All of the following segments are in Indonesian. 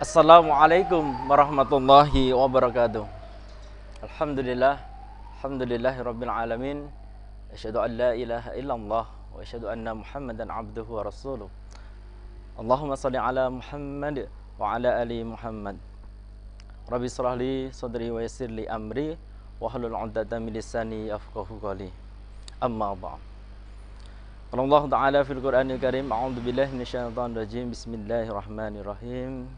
Assalamualaikum warahmatullahi wabarakatuh. Alhamdulillah, alhamdulillahirabbil alamin. Asyhadu an la ilaha illallah wa asyhadu anna Muhammadan abduhu wa rasuluh. Allahumma shalli ala Muhammad wa ala ali Muhammad. Rabbi shrah li sadri wa yassir li amri wahlul 'uqdatam min lisani yafqahu qawli. Amma ba'd. Qala Allah Ta'ala fil Qur'anil Karim, a'udzu billahi minasyaitonir rajim. Bismillahirrahmanirrahim.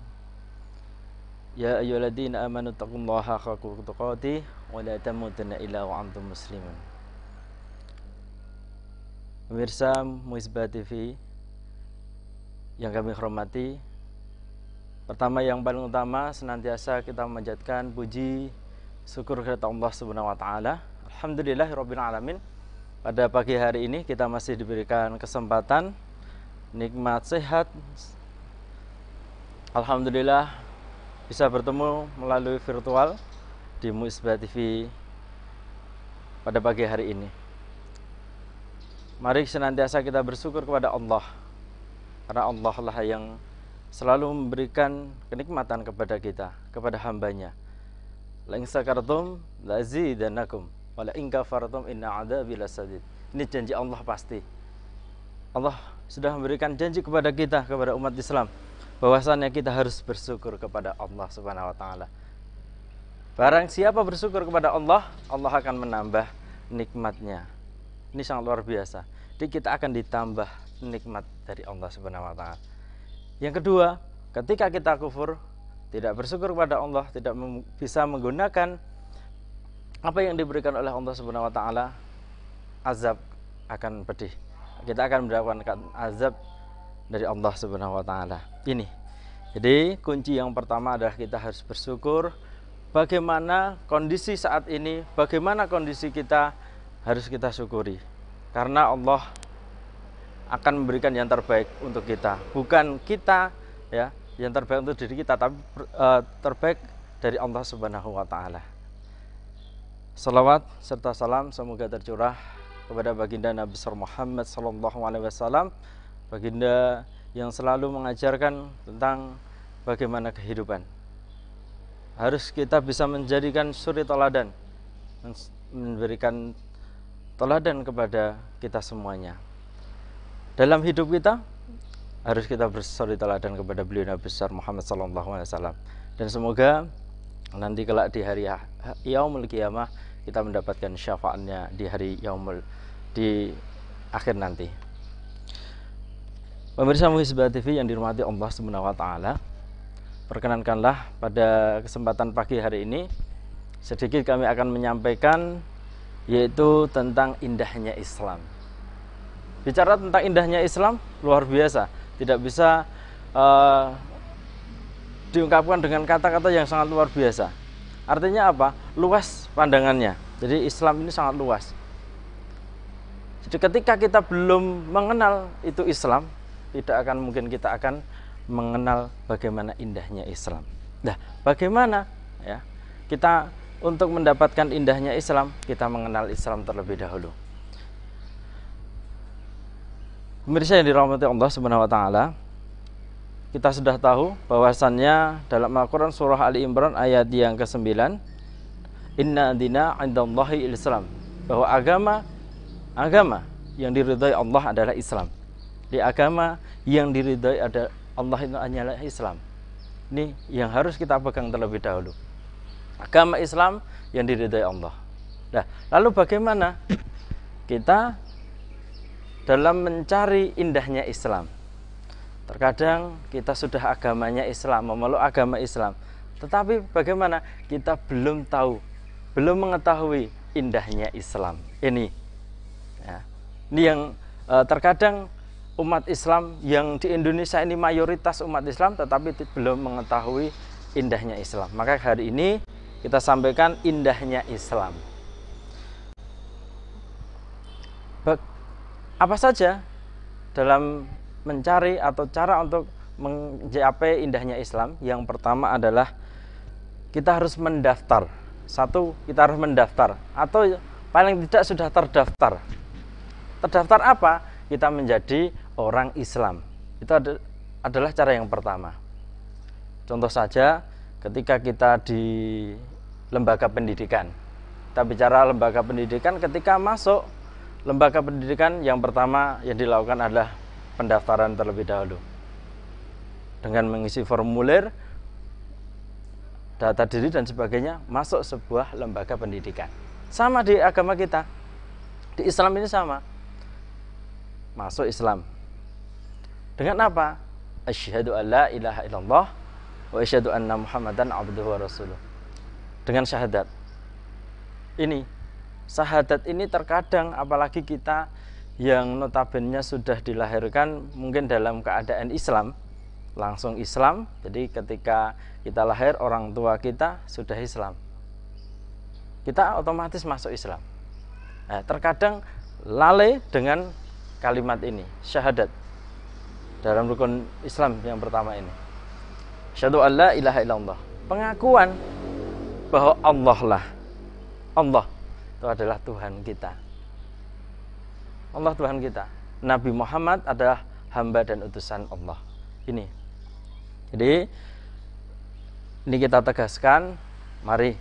Ya ayyuhalladzina amanu taqullaha haqqa tuqatih wa la tamutunna illa wa antum muslimun. Pemirsa Muisbah TV yang kami hormati, pertama yang paling utama senantiasa kita memanjatkan puji syukur kepada Allah Subhanahu wa taala. Alhamdulillahirabbil alamin. Pada pagi hari ini kita masih diberikan kesempatan nikmat sehat. Alhamdulillah bisa bertemu melalui virtual di Muisbah TV pada pagi hari ini. Mari senantiasa kita bersyukur kepada Allah, karena Allah lah yang selalu memberikan kenikmatan kepada kita, kepada hambanya. La in syakartum la azidannakum wa la in kafartum inna adzabi lasadid. Ini janji Allah pasti. Allah sudah memberikan janji kepada kita, kepada umat Islam, bahwasannya kita harus bersyukur kepada Allah Subhanahu wa taala. Barang siapa bersyukur kepada Allah, Allah akan menambah nikmatnya. Ini sangat luar biasa. Jadi kita akan ditambah nikmat dari Allah Subhanahu wa taala. Yang kedua, ketika kita kufur, tidak bersyukur kepada Allah, tidak bisa menggunakan apa yang diberikan oleh Allah Subhanahu wa taala, azab akan pedih. Kita akan mendapatkan azab dari Allah Subhanahu wa taala. Ini. Jadi kunci yang pertama adalah kita harus bersyukur bagaimana kondisi saat ini, bagaimana kondisi kita harus kita syukuri. Karena Allah akan memberikan yang terbaik untuk kita. Bukan kita ya, yang terbaik untuk diri kita, tapi terbaik dari Allah Subhanahu wa taala. Salawat serta salam semoga tercurah kepada baginda Nabi Muhammad sallallahu alaihi wasallam, baginda yang selalu mengajarkan tentang bagaimana kehidupan. Harus kita bisa menjadikan suri teladan, memberikan teladan kepada kita semuanya. Dalam hidup kita harus kita bersuri teladan kepada beliau Nabi besar Muhammad sallallahu alaihi wasallam. Dan semoga nanti kelak di hari yaumul qiyamah kita mendapatkan syafaatnya di hari di akhir nanti. Pemirsa Muisbah TV yang dirahmati Allah Subhanahu wa taala, perkenankanlah pada kesempatan pagi hari ini sedikit kami akan menyampaikan yaitu tentang indahnya Islam. Bicara tentang indahnya Islam luar biasa, tidak bisa diungkapkan dengan kata-kata yang sangat luar biasa. Artinya apa? Luas pandangannya. Jadi Islam ini sangat luas. Jadi ketika kita belum mengenal itu Islam, tidak akan mungkin kita akan mengenal bagaimana indahnya Islam. Nah, bagaimana ya kita untuk mendapatkan indahnya Islam, kita mengenal Islam terlebih dahulu. Pemirsa yang dirahmati Allah Subhanahu wa taala, kita sudah tahu bahwasannya dalam Al-Qur'an surah Ali Imran ayat yang ke-9, inna dina 'indallahi Islam, bahwa agama yang diridhai Allah adalah Islam. Di agama yang diridhai ada Allah itu hanyalah Islam. Ini yang harus kita pegang terlebih dahulu. Agama Islam yang diridhai Allah. Nah, lalu bagaimana kita dalam mencari indahnya Islam? Terkadang kita sudah agamanya Islam, memeluk agama Islam, tetapi bagaimana kita belum tahu, belum mengetahui indahnya Islam. Ini ya. Ini yang terkadang umat Islam yang di Indonesia ini mayoritas umat Islam, tetapi belum mengetahui indahnya Islam. Maka hari ini kita sampaikan indahnya Islam. Apa saja dalam mencari atau cara untuk mencapai indahnya Islam? Yang pertama adalah kita harus mendaftar. Satu, kita harus mendaftar, atau paling tidak sudah terdaftar. Terdaftar apa? Kita menjadi orang Islam. Itu adalah cara yang pertama. Contoh saja ketika kita di lembaga pendidikan. Kita bicara lembaga pendidikan, ketika masuk lembaga pendidikan yang pertama yang dilakukan adalah pendaftaran terlebih dahulu. Dengan mengisi formulir, data diri dan sebagainya, masuk sebuah lembaga pendidikan. Sama di agama kita. Di Islam ini sama. Masuk Islam. Dengan apa? Asyhadu an la ilaha illallah wa asyhadu anna Muhammadan abduhu wa rasuluh. Dengan syahadat. Ini syahadat ini terkadang apalagi kita yang notabene sudah dilahirkan mungkin dalam keadaan Islam, langsung Islam. Jadi ketika kita lahir orang tua kita sudah Islam, kita otomatis masuk Islam. Nah, terkadang lalai dengan kalimat ini, syahadat dalam rukun Islam yang pertama ini. Asyhadu an la ilaha illallah, pengakuan bahwa Allah itu adalah Tuhan kita. Allah Tuhan kita. Nabi Muhammad adalah hamba dan utusan Allah. Ini. Jadi ini kita tegaskan, mari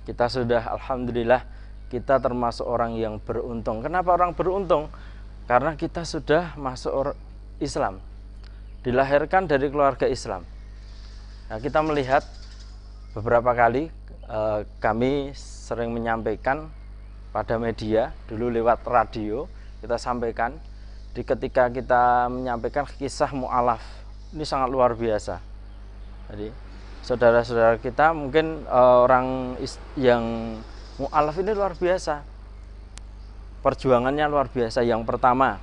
kita sudah alhamdulillah kita termasuk orang yang beruntung. Kenapa orang beruntung? Karena kita sudah masuk Islam. Dilahirkan dari keluarga Islam. Nah, kita melihat beberapa kali kami sering menyampaikan pada media, dulu lewat radio kita sampaikan, ketika kita menyampaikan kisah mu'alaf, ini sangat luar biasa. Jadi saudara-saudara kita mungkin orang yang mu'alaf ini luar biasa, perjuangannya luar biasa. Yang pertama,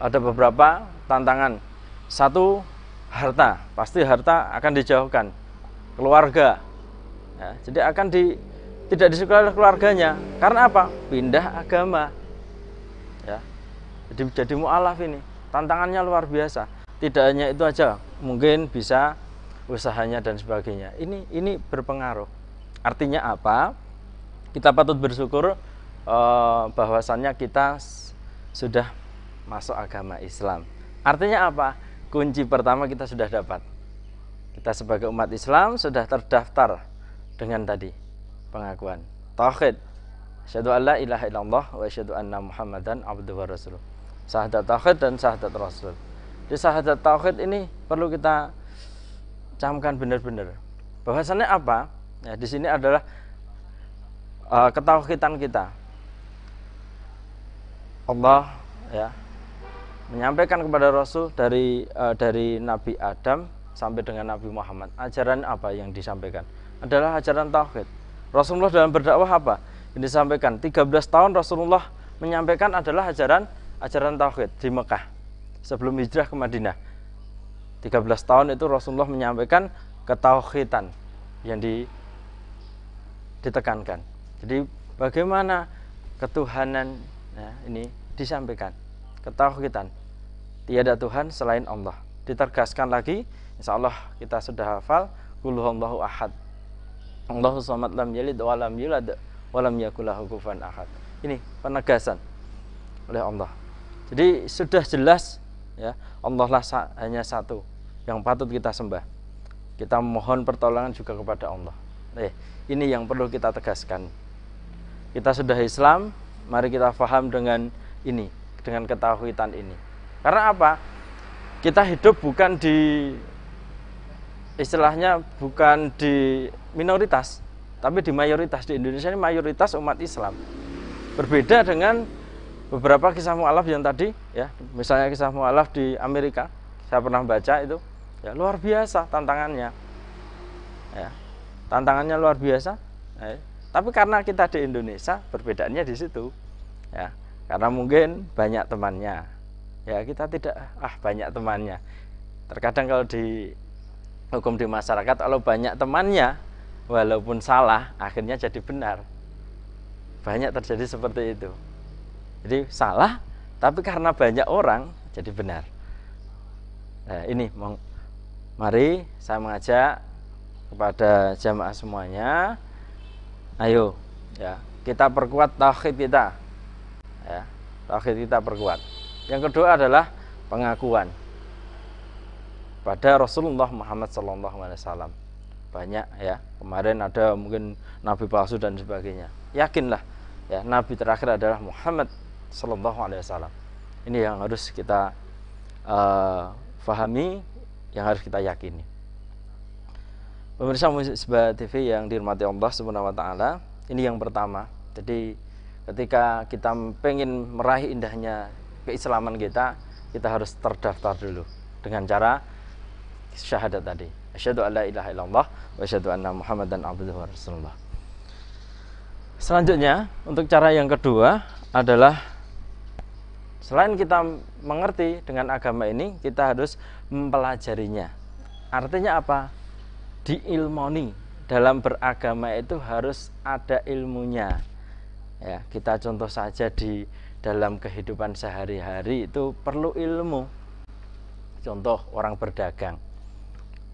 ada beberapa tantangan. Satu, harta, pasti harta akan dijauhkan, keluarga ya, jadi akan tidak disukai oleh keluarganya. Karena apa? Pindah agama ya. Jadi mu'alaf ini tantangannya luar biasa. Tidak hanya itu aja, mungkin bisa usahanya dan sebagainya. Ini berpengaruh. Artinya apa? Kita patut bersyukur bahwasannya kita sudah masuk agama Islam. Artinya apa? Kunci pertama kita sudah dapat. Kita sebagai umat Islam sudah terdaftar dengan tadi pengakuan tauhid, asyhadu an la ilaha illallah wa asyhadu anna Muhammadan abduhu wa rasuluh. Syahadat tauhid dan syahadat rasul. Di syahadat tauhid ini perlu kita camkan benar-benar. Bahwasannya apa? Ya, di sini adalah ketauhidan kita. Allah ya menyampaikan kepada Rasul dari Nabi Adam sampai dengan Nabi Muhammad. Ajaran apa yang disampaikan? Adalah ajaran tauhid. Rasulullah dalam berdakwah apa? Yang disampaikan 13 tahun Rasulullah menyampaikan adalah ajaran tauhid di Mekah sebelum hijrah ke Madinah. 13 tahun itu Rasulullah menyampaikan ketauhidan yang ditekankan. Jadi bagaimana ketuhanan ini disampaikan, ketauhidan. Tiada Tuhan selain Allah. Ditegaskan lagi, insya Allah kita sudah hafal, qul huwallahu ahad, Allahu samad, lam yalid wa lam yulad wa lam yakul lahu kufuwan ahad. Ini penegasan oleh Allah. Jadi sudah jelas ya, Allah lah hanya satu yang patut kita sembah. Kita mohon pertolongan juga kepada Allah. Ini yang perlu kita tegaskan. Kita sudah Islam, mari kita paham dengan ini, dengan ketauhidan ini. Karena apa? Kita hidup bukan di istilahnya bukan di minoritas, tapi di mayoritas. Di Indonesia ini mayoritas umat Islam. Berbeda dengan beberapa kisah mu'alaf yang tadi ya, misalnya kisah mu'alaf di Amerika, saya pernah baca itu, ya luar biasa tantangannya. Ya, tantangannya luar biasa. Ya, tapi karena kita di Indonesia, perbedaannya di situ. Ya, karena mungkin banyak temannya. Ya, kita tidak banyak temannya. Terkadang kalau di hukum di masyarakat, kalau banyak temannya walaupun salah akhirnya jadi benar. Banyak terjadi seperti itu. Jadi salah tapi karena banyak orang jadi benar. Nah, ini mari saya mengajak kepada jamaah semuanya, ayo ya, kita perkuat tauhid kita. Ya, tauhid kita perkuat. Yang kedua adalah pengakuan. pada Rasulullah Muhammad SAW. Banyak ya, kemarin ada mungkin nabi palsu dan sebagainya. Yakinlah ya, nabi terakhir adalah Muhammad SAW. Ini yang harus kita fahami, yang harus kita yakini. Pemirsa Musibah TV yang dirahmati Allah Subhanahu wa taala, ini yang pertama. Jadi ketika kita pengen meraih indahnya keislaman kita harus terdaftar dulu dengan cara syahadat tadi. Asyhadu alla ilaha illallah wa asyhadu anna Muhammadan abduhu wa rasulullah. Selanjutnya, untuk cara yang kedua adalah selain kita mengerti dengan agama ini, kita harus mempelajarinya. Artinya apa? Diilmoni. Dalam beragama itu harus ada ilmunya. Ya, kita contoh saja di dalam kehidupan sehari-hari itu perlu ilmu. Contoh orang berdagang,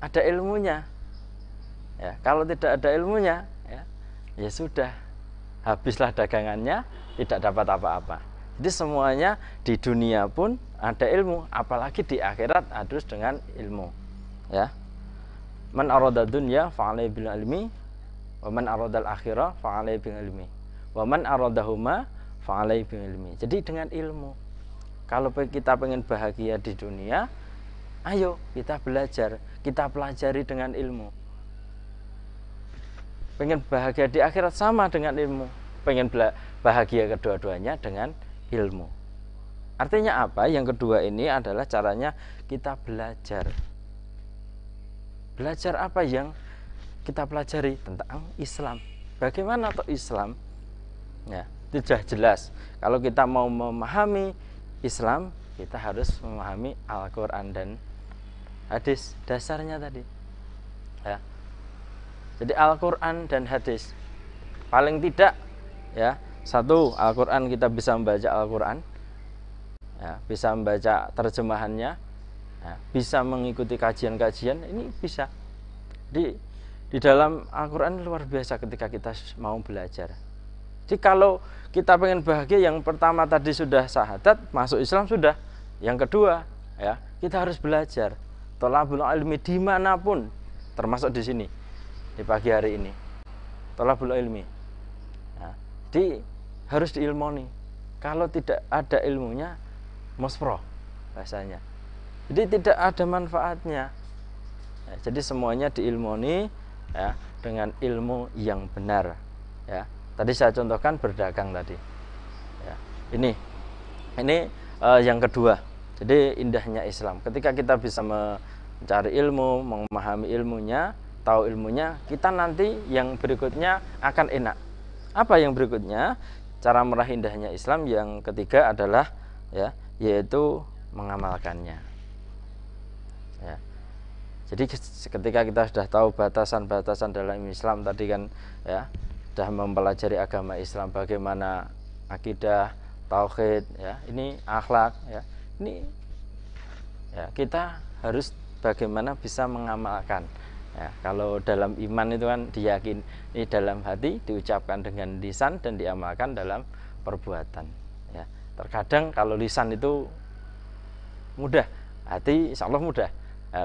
ada ilmunya. Ya, kalau tidak ada ilmunya, ya sudah, habislah dagangannya, tidak dapat apa-apa. Jadi semuanya di dunia pun ada ilmu, apalagi di akhirat harus dengan ilmu. Ya, man arada dunya fa'alaihi bil ilmi, wa man aradal akhirah fa'alaihi bil ilmi, wa man aradahuma fa'alaihi bil ilmi. Jadi dengan ilmu. Kalau kita pengen bahagia di dunia, ayo kita belajar, kita pelajari dengan ilmu. Pengen bahagia di akhirat sama dengan ilmu. Pengen bahagia kedua-duanya dengan ilmu. Artinya apa? Yang kedua ini adalah caranya kita belajar. Belajar apa yang kita pelajari? Tentang Islam. Bagaimana tuh Islam? Ya, sudah jelas. Kalau kita mau memahami Islam, kita harus memahami Al-Quran dan hadis. Dasarnya tadi. Ya. Jadi Al-Quran dan hadis. Paling tidak, ya, satu, Al-Quran kita bisa membaca Al-Quran, ya, bisa membaca terjemahannya, ya, bisa mengikuti kajian-kajian, ini bisa. Di dalam Al-Quran luar biasa ketika kita mau belajar. Jadi kalau kita pengen bahagia, yang pertama tadi sudah syahadat, masuk Islam sudah. Yang kedua, ya, kita harus belajar. Thalabul ilmi dimanapun, termasuk di sini, di pagi hari ini. Thalabul ilmi. Nah, jadi harus diilmoni. Kalau tidak ada ilmunya, mosproh bahasanya. Jadi tidak ada manfaatnya. Ya, jadi semuanya diilmoni, ya, dengan ilmu yang benar. Ya, tadi saya contohkan berdagang tadi. Ya, ini yang kedua. Jadi indahnya Islam. Ketika kita bisa mencari ilmu, memahami ilmunya, tahu ilmunya, kita nanti yang berikutnya akan enak. Apa yang berikutnya? Cara meraih indahnya Islam yang ketiga adalah, ya, yaitu mengamalkannya. Ya. Jadi ketika kita sudah tahu batasan-batasan dalam Islam tadi kan, ya, sudah mempelajari agama Islam, bagaimana akidah, tauhid, ya, ini akhlak, ya, ini, ya, kita harus bagaimana bisa mengamalkan. Ya, kalau dalam iman itu kan diyakini dalam hati, diucapkan dengan lisan, dan diamalkan dalam perbuatan. Ya, terkadang kalau lisan itu mudah, hati insya Allah mudah,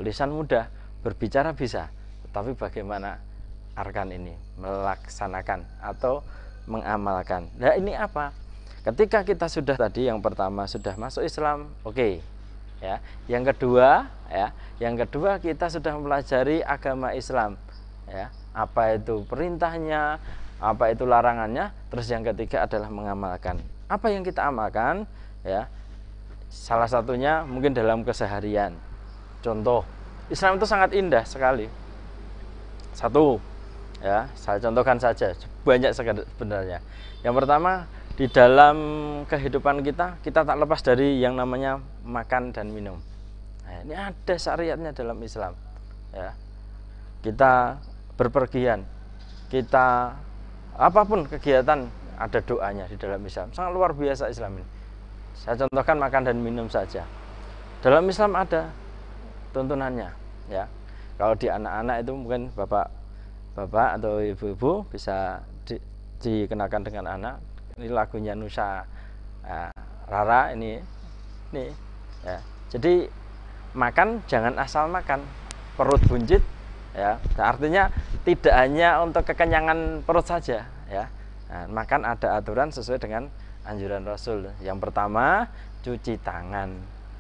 lisan mudah, berbicara bisa, tapi bagaimana arkan ini melaksanakan atau mengamalkan. Nah, ini apa? Ketika kita sudah tadi yang pertama sudah masuk Islam, oke. Ya, yang kedua, kita sudah mempelajari agama Islam, ya, apa itu perintahnya, apa itu larangannya. Terus yang ketiga adalah mengamalkan. Apa yang kita amalkan, ya, salah satunya mungkin dalam keseharian. Contoh, Islam itu sangat indah sekali. Satu, ya, saya contohkan saja, banyak sebenarnya. Yang pertama, di dalam kehidupan kita tak lepas dari yang namanya makan dan minum. Nah, ini ada syariatnya dalam Islam. Ya, kita berpergian, kita apapun kegiatan ada doanya di dalam Islam. Sangat luar biasa Islam ini. Saya contohkan makan dan minum saja. Dalam Islam ada tuntunannya. Ya, kalau di anak-anak itu mungkin bapak atau ibu-ibu bisa dikenakan dengan anak. Ini lagunya Nusa Rara ini, ya. Jadi makan jangan asal makan, perut buncit ya. Artinya tidak hanya untuk kekenyangan perut saja ya. Nah, makan ada aturan sesuai dengan anjuran Rasul. Yang pertama, cuci tangan.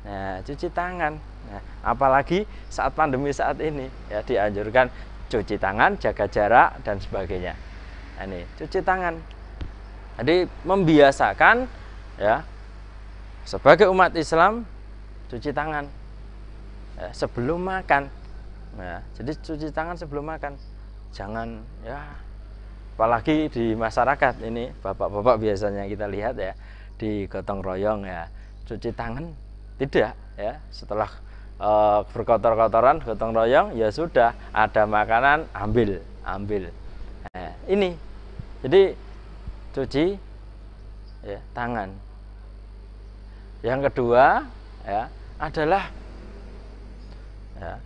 Nah, cuci tangan. Nah, apalagi saat pandemi saat ini ya, dianjurkan cuci tangan, jaga jarak dan sebagainya. Nah, ini cuci tangan. Jadi membiasakan ya, sebagai umat Islam cuci tangan ya, sebelum makan. Nah, jadi cuci tangan sebelum makan. Jangan ya, apalagi di masyarakat ini, bapak-bapak biasanya kita lihat ya, di gotong royong ya, cuci tangan tidak ya, setelah berkotor-kotoran gotong royong ya sudah, ada makanan ambil. Nah, ini jadi cuci ya, tangan. Yang kedua ya adalah ya,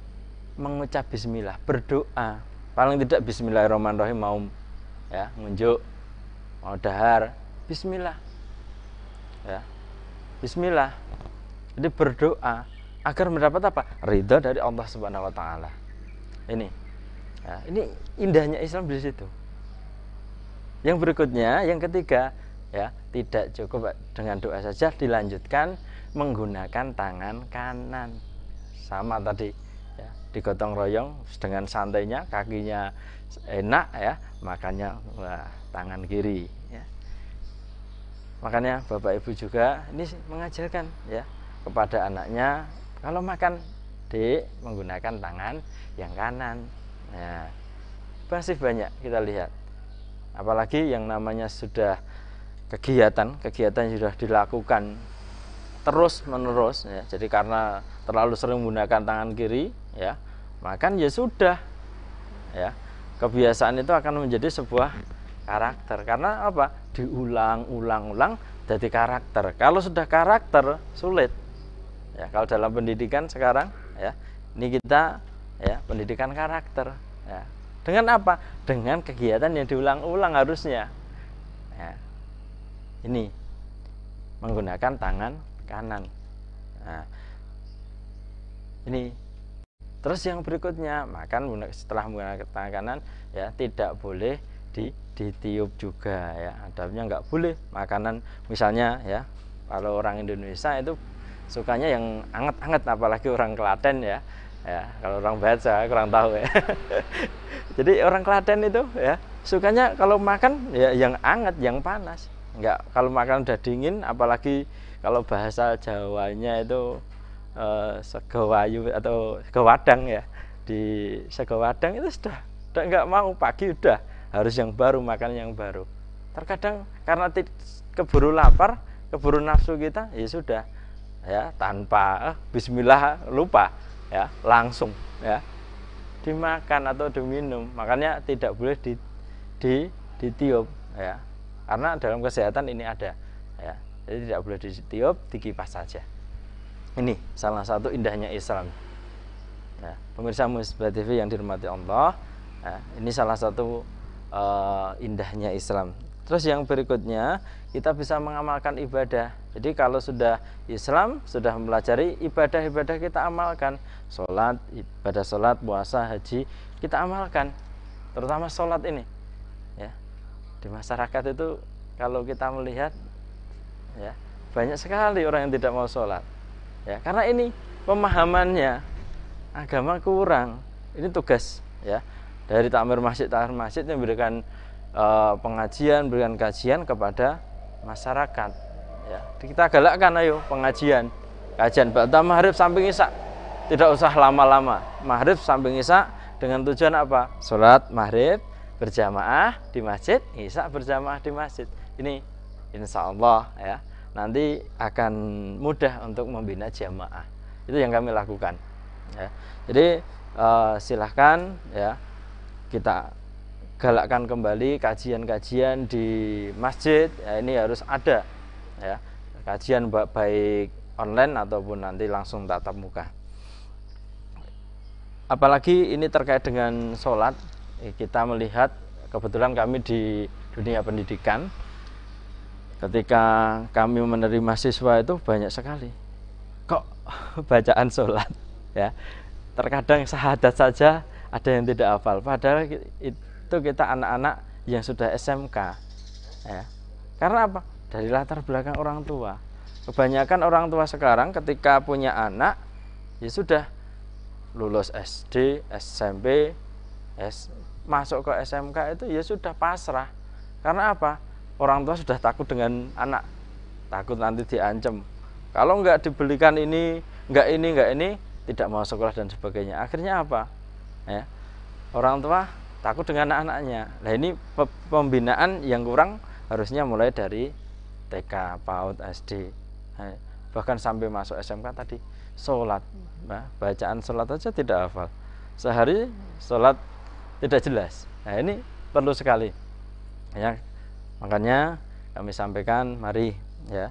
mengucap bismillah, berdoa. Paling tidak bismillahirrahmanirrahim, mau ya ngunjuk, mau dahar, bismillah ya, bismillah. Jadi berdoa agar mendapat apa? Ridha dari Allah Subhanahu wa taala. Ini ya, ini indahnya Islam di situ. Yang berikutnya, yang ketiga ya, tidak cukup dengan doa saja, dilanjutkan menggunakan tangan kanan. Sama tadi ya, digotong royong dengan santainya, kakinya enak ya, makannya tangan kiri ya. Makanya Bapak Ibu juga ini mengajarkan ya kepada anaknya, kalau makan menggunakan tangan yang kanan. Nah, masih banyak kita lihat, apalagi yang namanya sudah kegiatan sudah dilakukan terus menerus ya. Jadi karena terlalu sering menggunakan tangan kiri ya, makan ya sudah ya, kebiasaan itu akan menjadi sebuah karakter. Karena apa? Diulang-ulang jadi karakter. Kalau sudah karakter sulit ya. Kalau dalam pendidikan sekarang ya, ini kita ya, pendidikan karakter ya. Dengan apa? Dengan kegiatan yang diulang-ulang harusnya ya. Ini menggunakan tangan kanan. Nah, ini terus yang berikutnya, makan setelah menggunakan tangan kanan ya, tidak boleh ditiup juga ya. Adabnya nggak boleh makanan, misalnya ya, kalau orang Indonesia itu sukanya yang anget-anget, apalagi orang Klaten ya. Ya, kalau orang Barat saya kurang tahu ya. Jadi orang Klaten itu ya sukanya kalau makan ya yang anget, yang panas. Enggak, kalau makan udah dingin, apalagi kalau bahasa Jawanya itu segawayu atau segawadang ya, di segawadang itu sudah enggak mau, pagi udah harus yang baru, makan yang baru. Terkadang karena keburu lapar, keburu nafsu kita, ya sudah ya, tanpa bismillah lupa ya, langsung ya dimakan atau diminum. Makanya tidak boleh ditiup ya, karena dalam kesehatan ini ada ya. Jadi tidak boleh ditiup, dikipas saja. Ini salah satu indahnya Islam ya, pemirsa Musibah TV yang dirahmati Allah ya, ini salah satu indahnya Islam. Terus yang berikutnya, kita bisa mengamalkan ibadah. Jadi kalau sudah Islam, sudah mempelajari ibadah-ibadah, kita amalkan. Sholat, ibadah sholat, puasa, haji, kita amalkan. Terutama sholat ini ya. Di masyarakat itu kalau kita melihat ya, banyak sekali orang yang tidak mau sholat ya, karena ini pemahamannya agama kurang. Ini tugas ya dari takmir masjid yang memberikan pengajian, berikan kajian kepada masyarakat ya. Kita galakkan, ayo pengajian, kajian ba'da maghrib samping isya, tidak usah lama-lama, maghrib samping isya, dengan tujuan apa? Sholat maghrib berjamaah di masjid, isya berjamaah di masjid. Ini insya Allah ya, nanti akan mudah untuk membina jamaah. Itu yang kami lakukan ya. Jadi silahkan ya, kita galakkan kembali kajian-kajian di masjid ya. Ini harus ada ya, kajian baik online ataupun nanti langsung tatap muka. Apalagi ini terkait dengan sholat, kita melihat kebetulan kami di dunia pendidikan, ketika kami menerima siswa itu banyak sekali kok bacaan sholat ya. Terkadang syahadat saja ada yang tidak hafal, padahal itu kita anak-anak yang sudah SMK, ya. Karena apa? Dari latar belakang orang tua. Kebanyakan orang tua sekarang ketika punya anak, ya sudah lulus SD, SMP, masuk ke SMK itu ya sudah pasrah. Karena apa? Orang tua sudah takut dengan anak, takut nanti diancam. Kalau nggak dibelikan ini, nggak ini, tidak mau sekolah dan sebagainya. Akhirnya apa? Ya, orang tua takut dengan anak-anaknya. Nah ini pembinaan yang kurang, harusnya mulai dari TK, PAUD, SD, bahkan sampai masuk SMK tadi. Sholat, bacaan sholat aja tidak hafal, sehari sholat tidak jelas. Nah ini perlu sekali, ya. Makanya kami sampaikan, mari ya,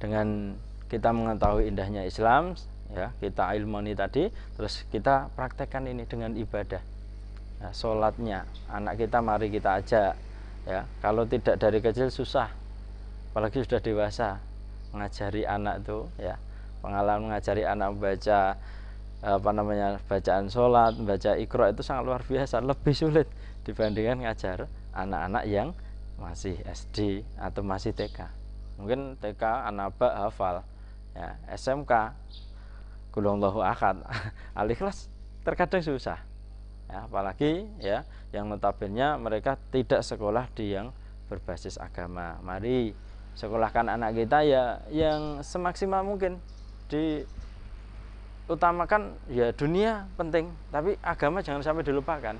dengan kita mengetahui indahnya Islam, ya, kita ilmoni tadi, terus kita praktekkan ini dengan ibadah. Nah, sholatnya anak kita mari kita ajak, ya. Kalau tidak dari kecil susah, apalagi sudah dewasa mengajari anak itu, ya. Pengalaman mengajari anak membaca bacaan sholat, membaca Iqra itu sangat luar biasa, lebih sulit dibandingkan ngajar anak-anak yang masih SD atau masih TK. Mungkin TK anak hafal, ya. SMK Qul huwallahu ahad Al-Ikhlas terkadang susah, ya. Apalagi ya yang notabene mereka tidak sekolah di yang berbasis agama. Mari sekolahkan anak kita ya yang semaksimal mungkin. Diutamakan ya dunia penting, tapi agama jangan sampai dilupakan,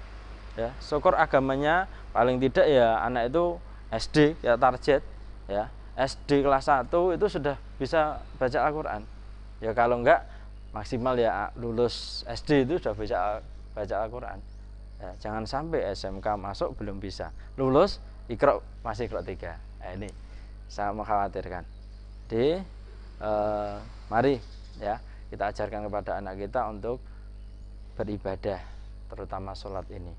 ya. Syukur agamanya paling tidak ya anak itu SD ya target, ya. SD kelas 1 itu sudah bisa baca Al-Quran, ya. Kalau enggak maksimal ya lulus SD itu sudah bisa baca Al-Quran, ya. Jangan sampai SMK masuk belum bisa, lulus Iqra masih Iqra 3. Nah, ini sangat mengkhawatirkan. Mari ya kita ajarkan kepada anak kita untuk beribadah, terutama sholat ini,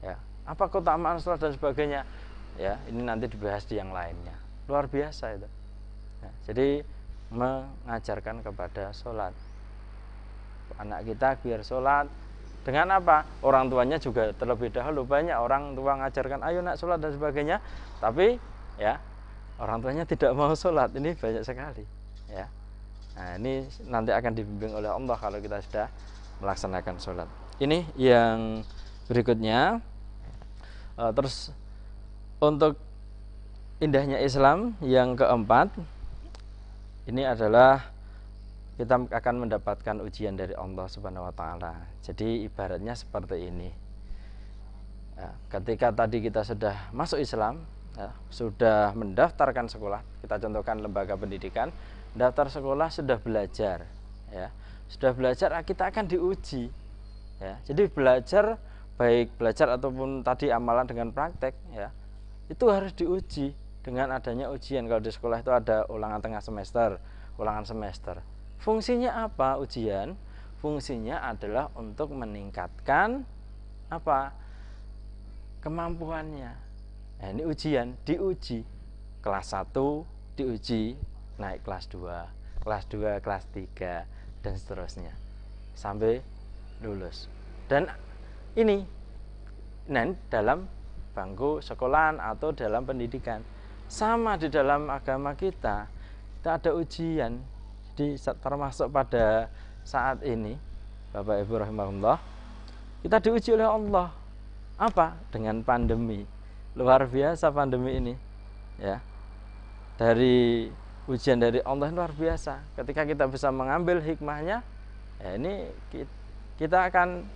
ya. Apa keutamaan sholat dan sebagainya, ya, ini nanti dibahas di yang lainnya. Luar biasa itu, ya. Jadi mengajarkan kepada sholat anak kita biar sholat. Dengan apa? Orang tuanya juga terlebih dahulu. Banyak orang tua mengajarkan ayo nak sholat dan sebagainya, tapi ya orang tuanya tidak mau sholat. Ini banyak sekali, ya. Nah ini nanti akan dibimbing oleh Allah kalau kita sudah melaksanakan sholat. Ini yang berikutnya. Terus untuk indahnya Islam yang keempat, ini adalah kita akan mendapatkan ujian dari Allah Subhanahu wa Ta'ala. Jadi ibaratnya seperti ini, ya, ketika tadi kita sudah masuk Islam, ya, sudah mendaftarkan sekolah, kita contohkan lembaga pendidikan, daftar sekolah, sudah belajar, ya, sudah belajar, kita akan diuji, ya. Jadi belajar, baik belajar ataupun tadi amalan dengan praktek, ya, itu harus diuji dengan adanya ujian. Kalau di sekolah itu ada ulangan tengah semester, ulangan semester. Fungsinya apa ujian? Fungsinya adalah untuk meningkatkan apa? Kemampuannya. Nah, ini ujian, diuji. Kelas 1 diuji, naik kelas 2, kelas 2, kelas 3, dan seterusnya sampai lulus. Dan ini dalam bangku sekolahan atau dalam pendidikan. Sama di dalam agama kita ada ujian. Jadi termasuk pada saat ini, Bapak Ibu rahimahullah, kita diuji oleh Allah. Apa? Dengan pandemi. Luar biasa pandemi ini, ya. Dari ujian dari Allah luar biasa. Ketika kita bisa mengambil hikmahnya, ya ini kita akan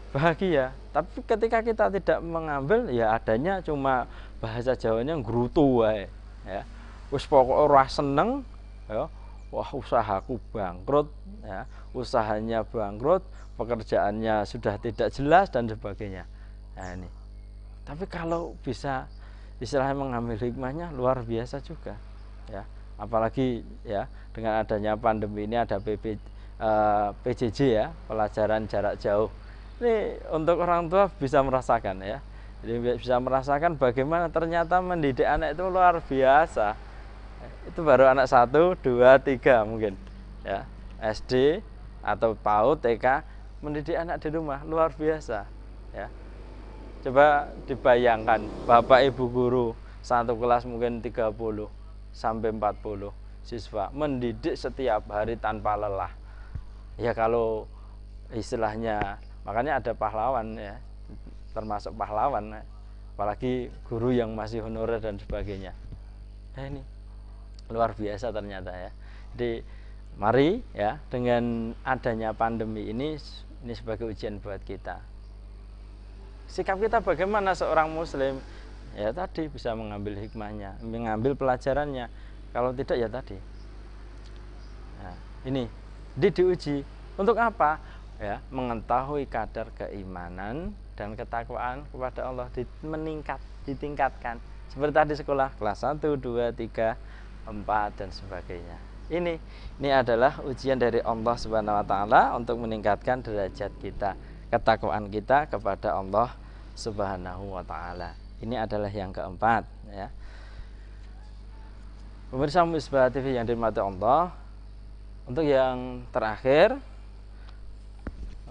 bahagia. Tapi ketika kita tidak mengambil, ya adanya cuma bahasa Jawanya ngrutu wae, ya. Wis pokok ora seneng, ya. Wah, usahaku bangkrut, ya. Usahanya bangkrut, pekerjaannya sudah tidak jelas dan sebagainya. Nah ini. Tapi kalau bisa istilahnya mengambil hikmahnya luar biasa juga, ya. Apalagi ya dengan adanya pandemi ini ada PJJ, ya, pelajaran jarak jauh. Ini untuk orang tua bisa merasakan, ya. Jadi bisa merasakan bagaimana ternyata mendidik anak itu luar biasa. Itu baru anak 1, 2, 3 mungkin, ya. SD atau PAUD, TK, mendidik anak di rumah luar biasa, ya. Coba dibayangkan, Bapak Ibu guru satu kelas mungkin 30 sampai 40 siswa mendidik setiap hari tanpa lelah. Ya kalau istilahnya, makanya ada pahlawan ya, termasuk pahlawan, apalagi guru yang masih honorer dan sebagainya. Nah, ini luar biasa ternyata ya. Jadi mari ya, dengan adanya pandemi ini sebagai ujian buat kita. Sikap kita bagaimana seorang muslim? Ya tadi, bisa mengambil hikmahnya, mengambil pelajarannya. Kalau tidak ya tadi. Nah, ini diuji untuk apa? Ya, mengetahui kadar keimanan dan ketakwaan kepada Allah ditingkatkan. Seperti tadi sekolah kelas 1, 2, 3, 4 dan sebagainya. Ini adalah ujian dari Allah Subhanahu wa taala untuk meningkatkan derajat kita, ketakwaan kita kepada Allah Subhanahu wa taala. Ini adalah yang keempat ya. Pemirsa Misbah TV yang dirahmati Allah, untuk yang terakhir,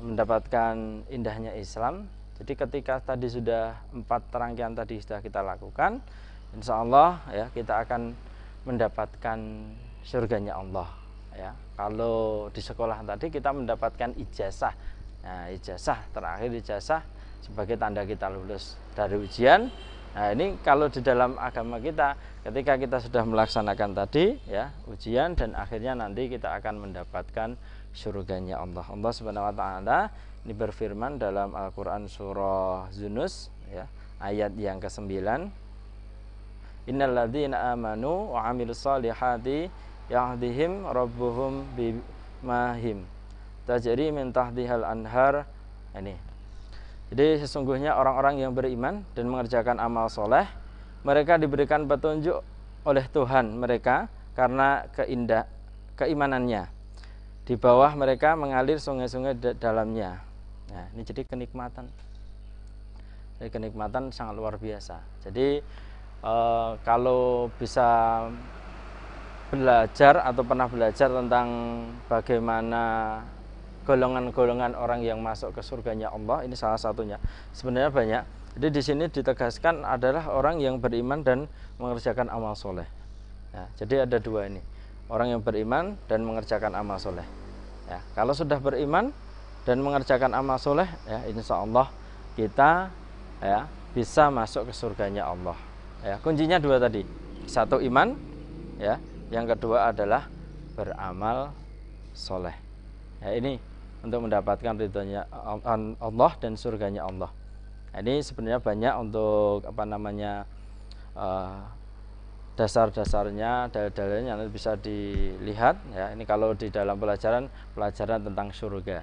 mendapatkan indahnya Islam. Jadi ketika tadi sudah 4 rangkaian tadi sudah kita lakukan, insya Allah ya, kita akan mendapatkan surganya Allah ya. Kalau di sekolah tadi kita mendapatkan ijazah. Nah, ijazah terakhir, ijazah sebagai tanda kita lulus dari ujian. Nah, ini kalau di dalam agama kita, ketika kita sudah melaksanakan tadi ya, ujian, dan akhirnya nanti kita akan mendapatkan surganya Allah. Allah Subhanahu wa taala ini berfirman dalam Al-Qur'an surah Yunus ya, ayat yang ke-9. Innalladzina amanu wa 'amilus solihati yahdihim rabbuhum bimahim tajri min tahtihal anhar. Ini. Jadi sesungguhnya orang-orang yang beriman dan mengerjakan amal soleh, mereka diberikan petunjuk oleh Tuhan mereka karena keimanannya. Di bawah mereka mengalir sungai-sungai dalamnya. Nah, ini jadi kenikmatan. Jadi kenikmatan sangat luar biasa. Jadi kalau bisa belajar atau pernah belajar tentang bagaimana golongan-golongan orang yang masuk ke surganya Allah, ini salah satunya. Sebenarnya banyak. Jadi di sini ditegaskan adalah orang yang beriman dan mengerjakan amal soleh. Nah, jadi ada dua ini, orang yang beriman dan mengerjakan amal soleh. Ya, kalau sudah beriman dan mengerjakan amal soleh, ya insya Allah kita ya bisa masuk ke surganya Allah. Ya, kuncinya dua tadi, satu iman, ya, yang kedua adalah beramal soleh. Ya, ini untuk mendapatkan ridhonya Allah dan surganya Allah. Nah, ini sebenarnya banyak untuk dasar-dasarnya, dalil-dalilnya nanti bisa dilihat ya. Ini kalau di dalam pelajaran tentang surga.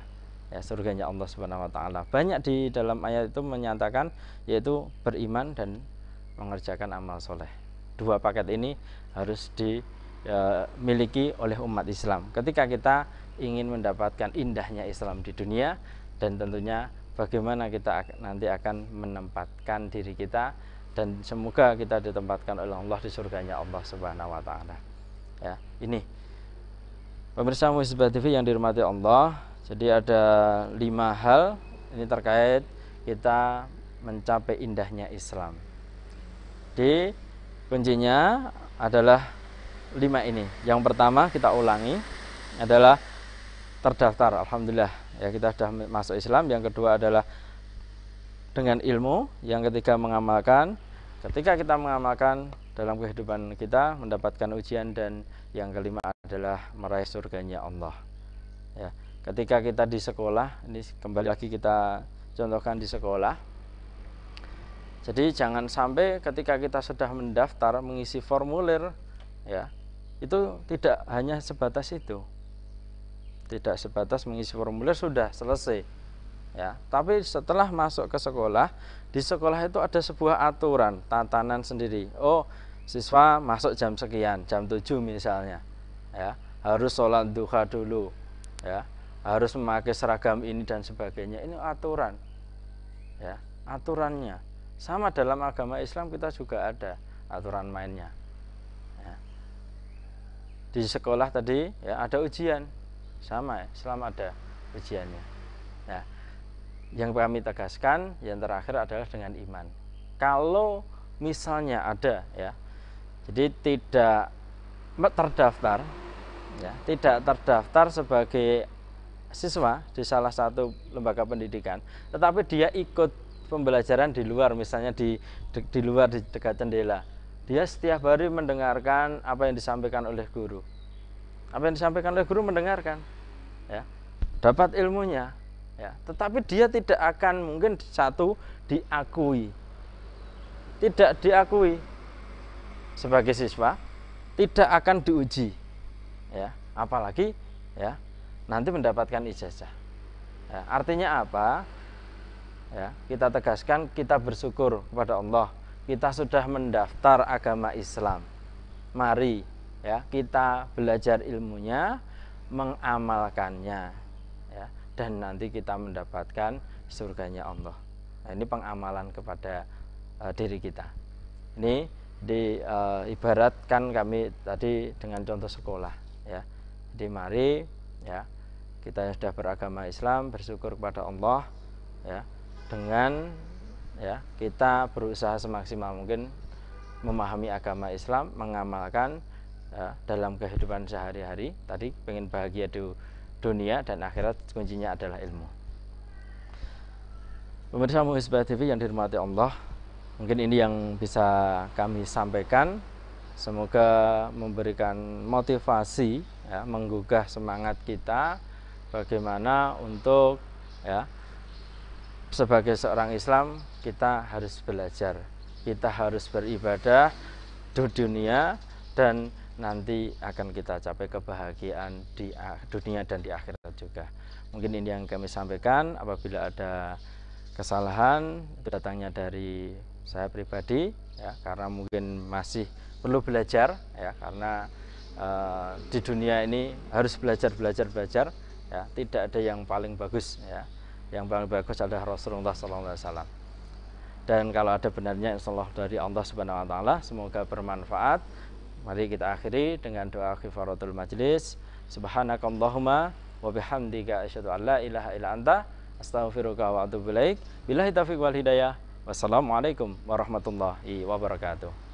Ya, surganya Allah Subhanahu wa taala. Banyak di dalam ayat itu menyatakan yaitu beriman dan mengerjakan amal soleh. Dua paket ini harus dimiliki oleh umat Islam ketika kita ingin mendapatkan indahnya Islam di dunia, dan tentunya bagaimana kita nanti akan menempatkan diri kita, dan semoga kita ditempatkan oleh Allah di surganya Allah Subhanahu wa taala. Ya, ini pemirsa Misbah TV yang dirahmati Allah. Jadi ada 5 hal ini terkait kita mencapai indahnya Islam. Di kuncinya adalah 5 ini. Yang pertama kita ulangi adalah terdaftar, alhamdulillah ya, kita sudah masuk Islam. Yang kedua adalah dengan ilmu. Yang ketiga mengamalkan. Ketika kita mengamalkan dalam kehidupan kita mendapatkan ujian, dan yang kelima adalah meraih surganya Allah. Ya, ketika kita di sekolah, ini kembali lagi kita contohkan di sekolah. Jadi jangan sampai ketika kita sudah mendaftar mengisi formulir ya, itu tidak hanya sebatas itu. Tidak sebatas mengisi formulir sudah selesai. Ya, tapi setelah masuk ke sekolah, di sekolah itu ada sebuah aturan, tatanan sendiri. Oh, siswa masuk jam sekian, jam 7 misalnya. Ya, harus sholat duha dulu. Ya, harus memakai seragam ini dan sebagainya. Ini aturan. Ya, aturannya. Sama dalam agama Islam kita juga ada aturan mainnya. Ya. Di sekolah tadi ya ada ujian. sama Islam ada ujiannya. Nah, yang kami tegaskan yang terakhir adalah dengan iman. Kalau misalnya ada ya, jadi tidak terdaftar ya, tidak terdaftar sebagai siswa di salah satu lembaga pendidikan, tetapi dia ikut pembelajaran di luar, misalnya di luar di dekat jendela, dia setiap hari mendengarkan apa yang disampaikan oleh guru, mendengarkan ya, dapat ilmunya ya, tetapi dia tidak akan mungkin tidak diakui sebagai siswa, tidak akan diuji ya, apalagi ya nanti mendapatkan ijazah ya. Artinya apa ya, kita tegaskan, kita bersyukur kepada Allah, kita sudah mendaftar agama Islam. Mari ya kita belajar ilmunya, mengamalkannya ya, dan nanti kita mendapatkan surganya Allah. Nah, ini pengamalan kepada diri kita. Ini ibaratkan kami tadi dengan contoh sekolah ya. Jadi mari ya kita yang sudah beragama Islam bersyukur kepada Allah ya, dengan ya kita berusaha semaksimal mungkin memahami agama Islam, mengamalkan ya, dalam kehidupan sehari-hari. Tadi pengen bahagia di dunia dan akhirat, kuncinya adalah ilmu. Pemirsa Muhibah TV yang dirahmati Allah, mungkin ini yang bisa kami sampaikan. Semoga memberikan motivasi ya, menggugah semangat kita bagaimana untuk ya sebagai seorang Islam kita harus belajar, kita harus beribadah di dunia, dan nanti akan kita capai kebahagiaan di dunia dan di akhirat juga. Mungkin ini yang kami sampaikan. Apabila ada kesalahan itu datangnya dari saya pribadi ya, karena mungkin masih perlu belajar ya, karena di dunia ini harus belajar ya, tidak ada yang paling bagus ya. Yang paling bagus adalah Rasulullah SAW. Dan kalau ada benarnya insyaallah dari Allah Subhanahu wa taala, semoga bermanfaat. Mari kita akhiri dengan doa kifaratul majlis. Subhanakallahumma wa bihamdika asyhadu an la ilaha illa anta astaghfiruka wa atubu ilaik. Billahi taufiq wal hidayah. Wassalamualaikum warahmatullahi wabarakatuh.